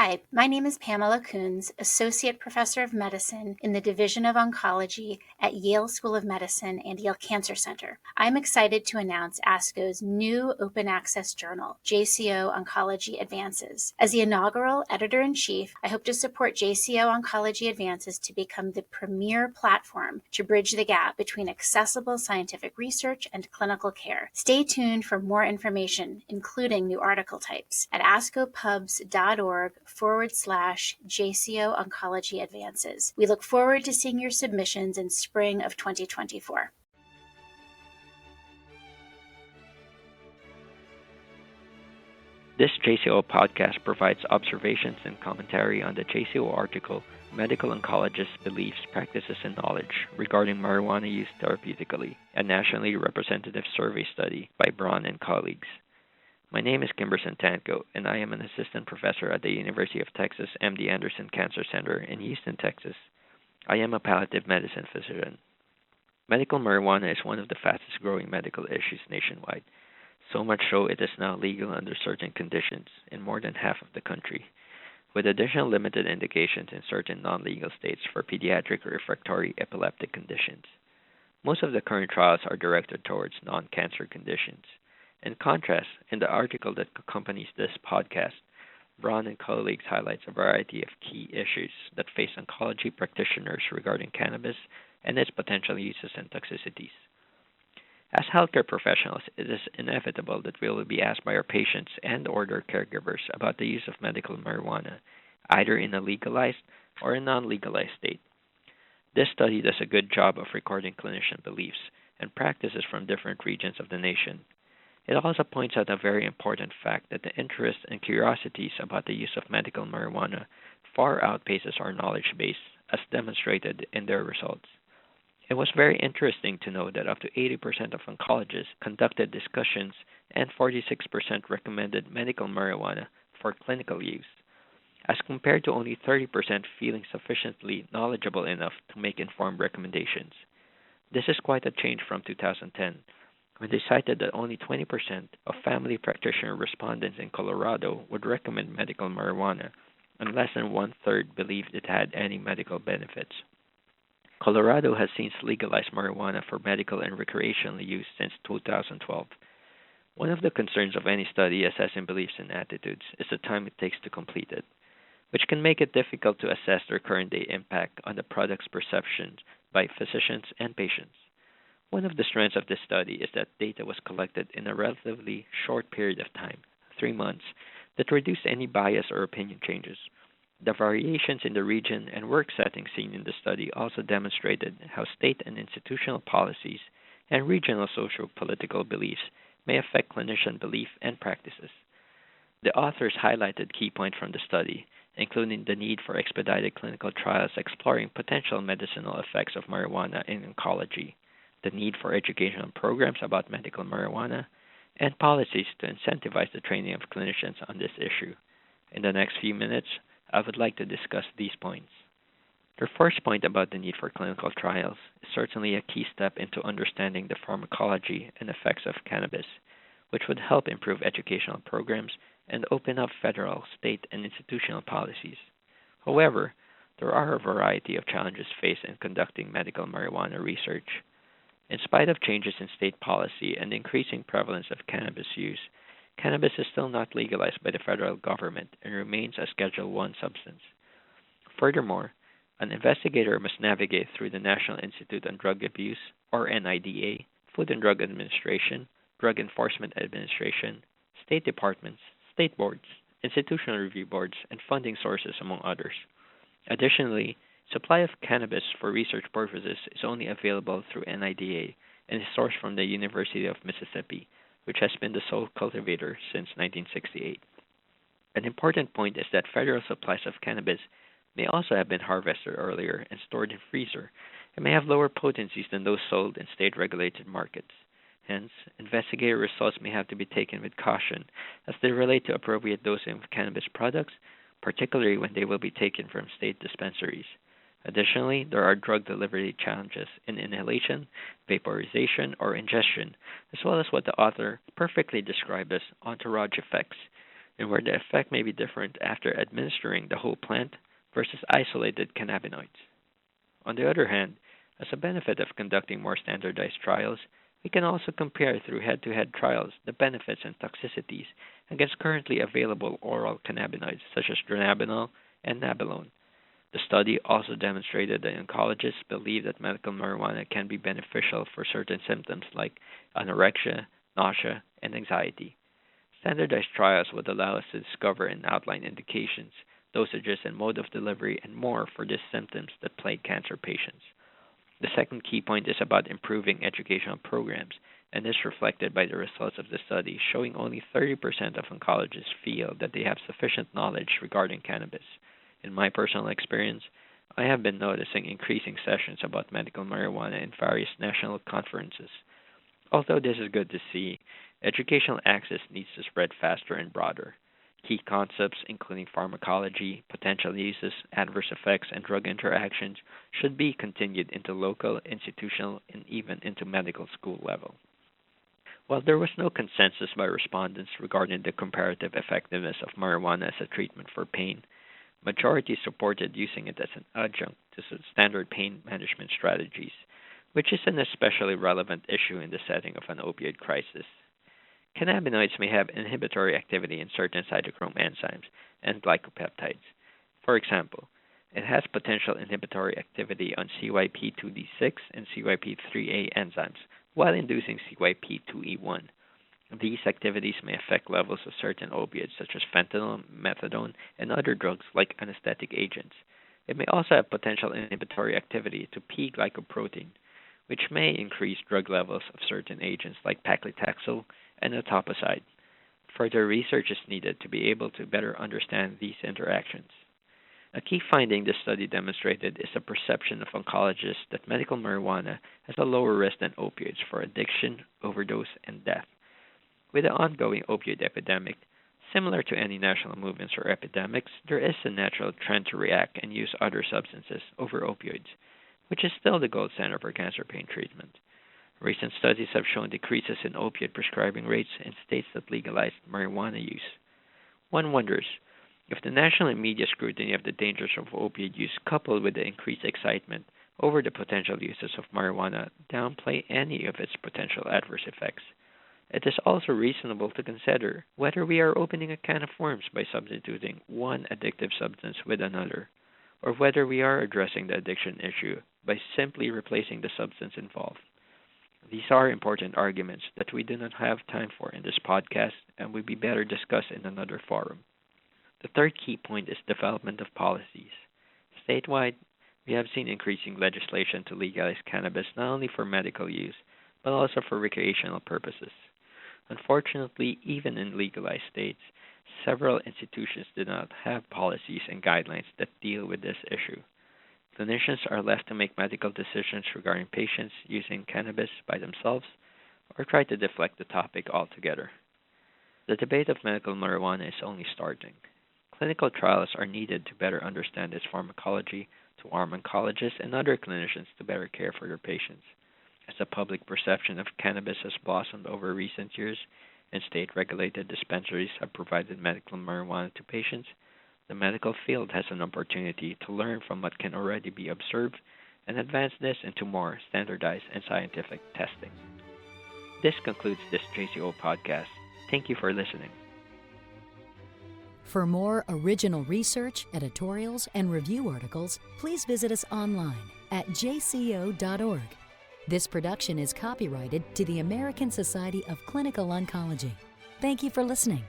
Hi, my name is Pamela Coons, Associate Professor of Medicine in the Division of Oncology at Yale School of Medicine and Yale Cancer Center. I'm excited to announce ASCO's new open access journal, JCO Oncology Advances. As the inaugural editor-in-chief, I hope to support JCO Oncology Advances to become the premier platform to bridge the gap between accessible scientific research and clinical care. Stay tuned for more information, including new article types, at ascopubs.org/JCO Oncology Advances. We look forward to seeing your submissions in spring of 2024. This JCO podcast provides observations and commentary on the JCO article, Medical Oncologists' Beliefs, Practices, and Knowledge Regarding Marijuana Use Therapeutically, a nationally representative survey study by Braun and colleagues. My name is Kimberson Tanco, and I am an assistant professor at the University of Texas MD Anderson Cancer Center in Houston, Texas. I am a palliative medicine physician. Medical marijuana is one of the fastest growing medical issues nationwide, so much so it is now legal under certain conditions in more than half of the country, with additional limited indications in certain non-legal states for pediatric refractory epileptic conditions. Most of the current trials are directed towards non-cancer conditions. In contrast, in the article that accompanies this podcast, Braun and colleagues highlights a variety of key issues that face oncology practitioners regarding cannabis and its potential uses and toxicities. As healthcare professionals, it is inevitable that we will be asked by our patients and/or their caregivers about the use of medical marijuana, either in a legalized or a non-legalized state. This study does a good job of recording clinician beliefs and practices from different regions of the nation. It also points out a very important fact that the interest and curiosities about the use of medical marijuana far outpaces our knowledge base, as demonstrated in their results. It was very interesting to know that up to 80% of oncologists conducted discussions and 46% recommended medical marijuana for clinical use, as compared to only 30% feeling sufficiently knowledgeable enough to make informed recommendations. This is quite a change from 2010, when they cited that only 20% of family practitioner respondents in Colorado would recommend medical marijuana, and less than one-third believed it had any medical benefits. Colorado has since legalized marijuana for medical and recreational use since 2012. One of the concerns of any study assessing beliefs and attitudes is the time it takes to complete it, which can make it difficult to assess their current-day impact on the product's perceptions by physicians and patients. One of the strengths of this study is that data was collected in a relatively short period of time, 3 months, that reduced any bias or opinion changes. The variations in the region and work setting seen in the study also demonstrated how state and institutional policies and regional socio-political beliefs may affect clinician belief and practices. The authors highlighted key points from the study, including the need for expedited clinical trials exploring potential medicinal effects of marijuana in oncology, the need for educational programs about medical marijuana, and policies to incentivize the training of clinicians on this issue. In the next few minutes, I would like to discuss these points. The first point about the need for clinical trials is certainly a key step into understanding the pharmacology and effects of cannabis, which would help improve educational programs and open up federal, state, and institutional policies. However, there are a variety of challenges faced in conducting medical marijuana research. In spite of changes in state policy and the increasing prevalence of cannabis use, cannabis is still not legalized by the federal government and remains a Schedule I substance. Furthermore, an investigator must navigate through the National Institute on Drug Abuse, or NIDA, Food and Drug Administration, Drug Enforcement Administration, state departments, state boards, institutional review boards, and funding sources, among others. Additionally, supply of cannabis for research purposes is only available through NIDA and is sourced from the University of Mississippi, which has been the sole cultivator since 1968. An important point is that federal supplies of cannabis may also have been harvested earlier and stored in freezer, and may have lower potencies than those sold in state-regulated markets. Hence, investigator results may have to be taken with caution as they relate to appropriate dosing of cannabis products, particularly when they will be taken from state dispensaries. Additionally, there are drug delivery challenges in inhalation, vaporization, or ingestion, as well as what the author perfectly described as entourage effects, and where the effect may be different after administering the whole plant versus isolated cannabinoids. On the other hand, as a benefit of conducting more standardized trials, we can also compare through head-to-head trials the benefits and toxicities against currently available oral cannabinoids such as dronabinol and nabilone. The study also demonstrated that oncologists believe that medical marijuana can be beneficial for certain symptoms like anorexia, nausea, and anxiety. Standardized trials would allow us to discover and outline indications, dosages, and mode of delivery, and more for these symptoms that plague cancer patients. The second key point is about improving educational programs, and is reflected by the results of the study, showing only 30% of oncologists feel that they have sufficient knowledge regarding cannabis. In my personal experience, I have been noticing increasing sessions about medical marijuana in various national conferences. Although this is good to see, educational access needs to spread faster and broader. Key concepts, including pharmacology, potential uses, adverse effects, and drug interactions, should be continued into local, institutional, and even into medical school level. While there was no consensus by respondents regarding the comparative effectiveness of marijuana as a treatment for pain, majority supported using it as an adjunct to standard pain management strategies, which is an especially relevant issue in the setting of an opioid crisis. Cannabinoids may have inhibitory activity in certain cytochrome enzymes and glycopeptides. For example, it has potential inhibitory activity on CYP2D6 and CYP3A enzymes while inducing CYP2E1. These activities may affect levels of certain opioids such as fentanyl, methadone, and other drugs like anesthetic agents. It may also have potential inhibitory activity to P-glycoprotein, which may increase drug levels of certain agents like paclitaxel and etoposide. Further research is needed to be able to better understand these interactions. A key finding this study demonstrated is the perception of oncologists that medical marijuana has a lower risk than opioids for addiction, overdose, and death. With the ongoing opioid epidemic, similar to any national movements or epidemics, there is a natural trend to react and use other substances over opioids, which is still the gold standard for cancer pain treatment. Recent studies have shown decreases in opioid prescribing rates in states that legalized marijuana use. One wonders if the national and media scrutiny of the dangers of opioid use coupled with the increased excitement over the potential uses of marijuana downplay any of its potential adverse effects. It is also reasonable to consider whether we are opening a can of worms by substituting one addictive substance with another, or whether we are addressing the addiction issue by simply replacing the substance involved. These are important arguments that we do not have time for in this podcast and will be better discussed in another forum. The third key point is development of policies. Statewide, we have seen increasing legislation to legalize cannabis not only for medical use, but also for recreational purposes. Unfortunately, even in legalized states, several institutions do not have policies and guidelines that deal with this issue. Clinicians are left to make medical decisions regarding patients using cannabis by themselves or try to deflect the topic altogether. The debate of medical marijuana is only starting. Clinical trials are needed to better understand its pharmacology, to arm oncologists and other clinicians to better care for their patients. As the public perception of cannabis has blossomed over recent years and state-regulated dispensaries have provided medical marijuana to patients, the medical field has an opportunity to learn from what can already be observed and advance this into more standardized and scientific testing. This concludes this JCO podcast. Thank you for listening. For more original research, editorials, and review articles, please visit us online at jco.org. This production is copyrighted to the American Society of Clinical Oncology. Thank you for listening.